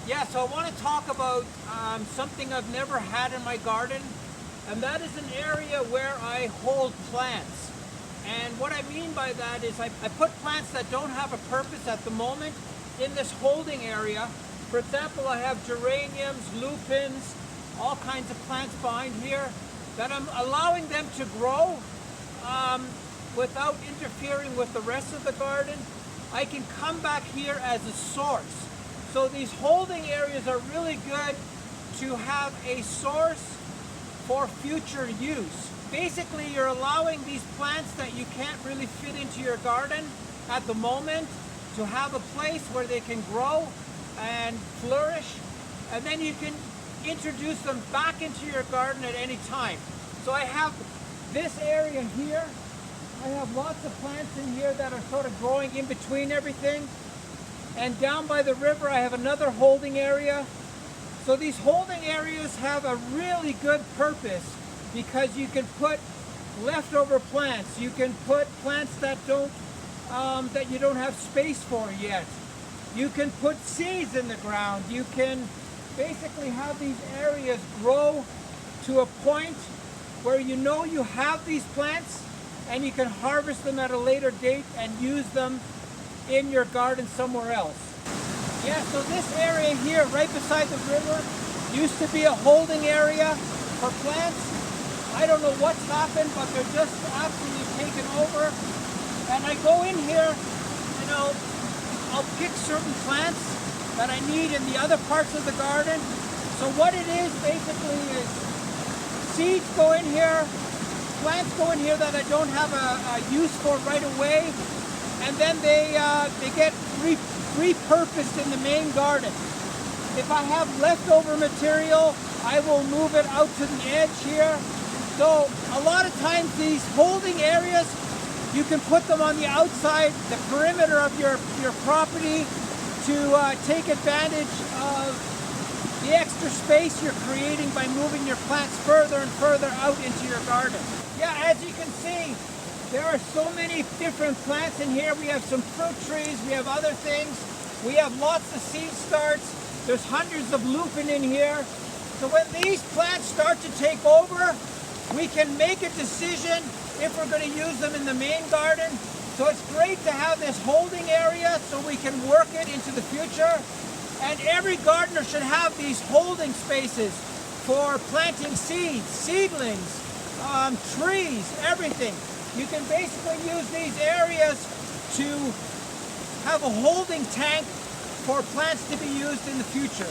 Yeah, so I want to talk about something I've never had in my garden, and that is an area where I hold plants. And what I mean by that is I put plants that don't have a purpose at the moment in this holding area. For example, I have geraniums, lupins, all kinds of plants behind here that I'm allowing them to grow without interfering with the rest of the garden. I can come back here as a source. So these holding areas are really good to have a source for future use. Basically, you're allowing these plants that you can't really fit into your garden at the moment to have a place where they can grow and flourish, and then you can introduce them back into your garden at any time. So I have this area here. I have lots of plants in here that are sort of growing in between everything. And down by the river, I have another holding area. So these holding areas have a really good purpose because you can put leftover plants. You can put plants that you don't have space for yet. You can put seeds in the ground. You can basically have these areas grow to a point where you know you have these plants and you can harvest them at a later date and use them in your garden somewhere else. Yeah, so this area here right beside the river used to be a holding area for plants. I don't know what's happened, but they're just absolutely taken over. And I go in here and I'll pick certain plants that I need in the other parts of the garden. So what it is basically is seeds go in here, plants go in here that I don't have a use for right away, and then they get repurposed in the main garden. If I have leftover material, I will move it out to the edge here. So a lot of times these holding areas, you can put them on the outside, the perimeter of your property to take advantage of the extra space you're creating by moving your plants further and further out into your garden. Yeah, as you can see, there are so many different plants in here. We have some fruit trees, we have other things. We have lots of seed starts. There's hundreds of lupin in here. So when these plants start to take over, we can make a decision if we're going to use them in the main garden. So it's great to have this holding area so we can work it into the future. And every gardener should have these holding spaces for planting seeds, seedlings, trees, everything. You can basically use these areas to have a holding tank for plants to be used in the future.